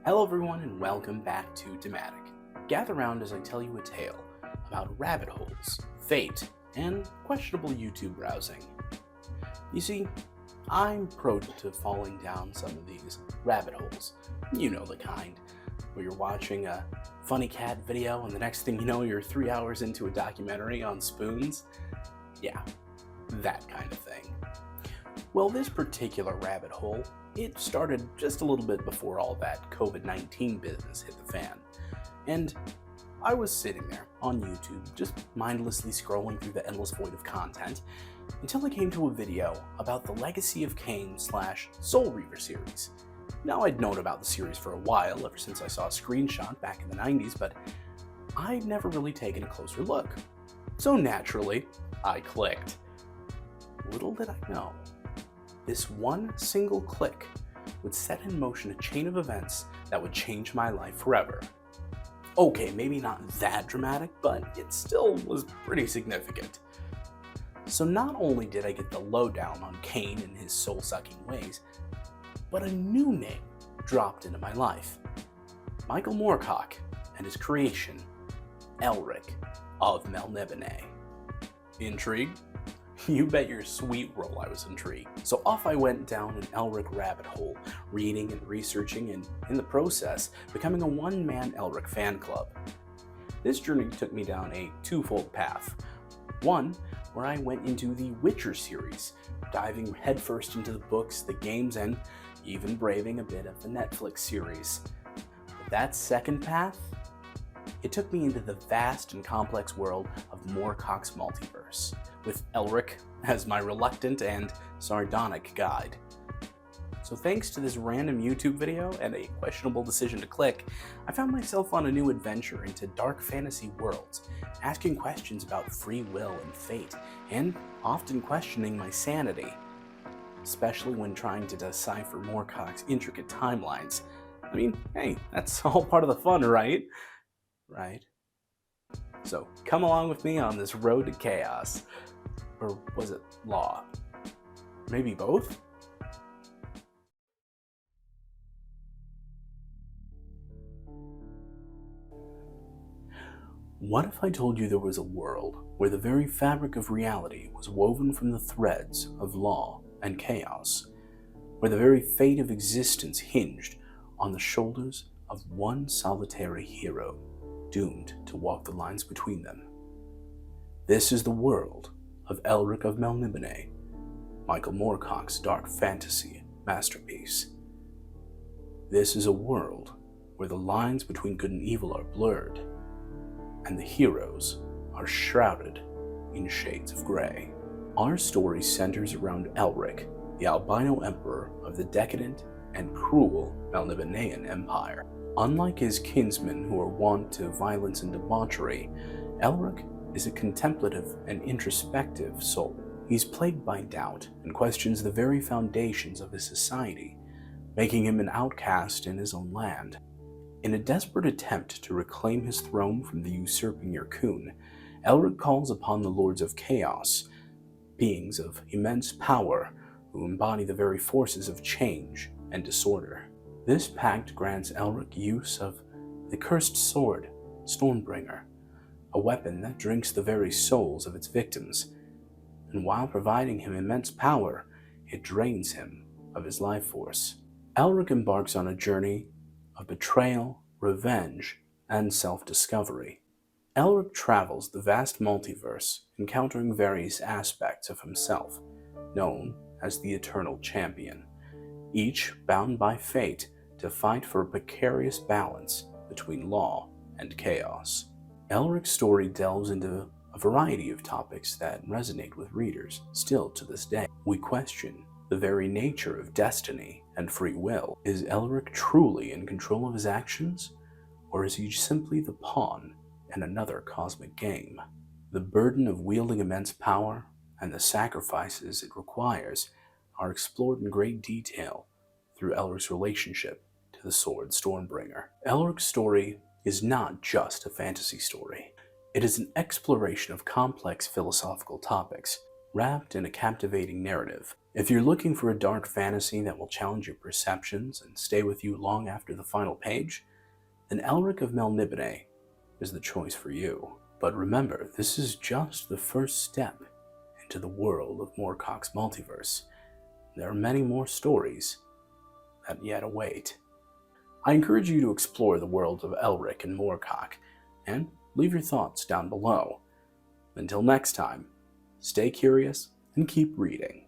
Hello everyone and welcome back to dmatiq. Gather round as I tell you a tale about rabbit holes, fate, and questionable YouTube browsing. You see, I'm prone to falling down some of these rabbit holes. You know the kind, where you're watching a funny cat video and the next thing you know you're 3 hours into a documentary on spoons. Yeah, that kind of thing. Well, this particular rabbit hole, it started just a little bit before all that COVID-19 business hit the fan. And I was sitting there on YouTube, just mindlessly scrolling through the endless void of content, until I came to a video about the Legacy of Kain / Soul Reaver series. Now, I'd known about the series for a while, ever since I saw a screenshot back in the 90s, but I'd never really taken a closer look. So naturally, I clicked. Little did I know, this one single click would set in motion a chain of events that would change my life forever. Okay, maybe not that dramatic, but it still was pretty significant. So not only did I get the lowdown on Kain and his soul-sucking ways, but a new name dropped into my life. Michael Moorcock and his creation, Elric of Melnibone. Intrigued? You bet your sweet roll I was intrigued. So off I went down an Elric rabbit hole, reading and researching, and in the process, becoming a one-man Elric fan club. This journey took me down a twofold path. One, where I went into the Witcher series, diving headfirst into the books, the games, and even braving a bit of the Netflix series. But that second path, it took me into the vast and complex world of Moorcock's multiverse, with Elric as my reluctant and sardonic guide. So thanks to this random YouTube video and a questionable decision to click, I found myself on a new adventure into dark fantasy worlds, asking questions about free will and fate, and often questioning my sanity, especially when trying to decipher Moorcock's intricate timelines. I mean, hey, that's all part of the fun, right? Right? So come along with me on this road to chaos. Or was it law? Maybe both? What if I told you there was a world where the very fabric of reality was woven from the threads of law and chaos, where the very fate of existence hinged on the shoulders of one solitary hero, doomed to walk the lines between them? This is the world of Elric of Melnibone, Michael Moorcock's dark fantasy masterpiece. This is a world where the lines between good and evil are blurred, and the heroes are shrouded in shades of gray. Our story centers around Elric, the albino emperor of the decadent and cruel Melnibonean Empire. Unlike his kinsmen who are wont to violence and debauchery, Elric is a contemplative and introspective soul. He's plagued by doubt and questions the very foundations of his society, making him an outcast in his own land. In a desperate attempt to reclaim his throne from the usurping Yyrkoon, Elric calls upon the Lords of Chaos, beings of immense power who embody the very forces of change and disorder. This pact grants Elric use of the cursed sword, Stormbringer, a weapon that drinks the very souls of its victims, and while providing him immense power, it drains him of his life force. Elric embarks on a journey of betrayal, revenge, and self-discovery. Elric travels the vast multiverse, encountering various aspects of himself, known as the Eternal Champion, each bound by fate to fight for a precarious balance between law and chaos. Elric's story delves into a variety of topics that resonate with readers still to this day. We question the very nature of destiny and free will. Is Elric truly in control of his actions, or is he simply the pawn in another cosmic game? The burden of wielding immense power and the sacrifices it requires are explored in great detail through Elric's relationship to the sword Stormbringer. Elric's story is not just a fantasy story. It is an exploration of complex philosophical topics, wrapped in a captivating narrative. If you're looking for a dark fantasy that will challenge your perceptions and stay with you long after the final page, then Elric of Melnibone is the choice for you. But remember, this is just the first step into the world of Moorcock's multiverse. There are many more stories that yet await. I encourage you to explore the world of Elric and Moorcock, and leave your thoughts down below. Until next time, stay curious and keep reading.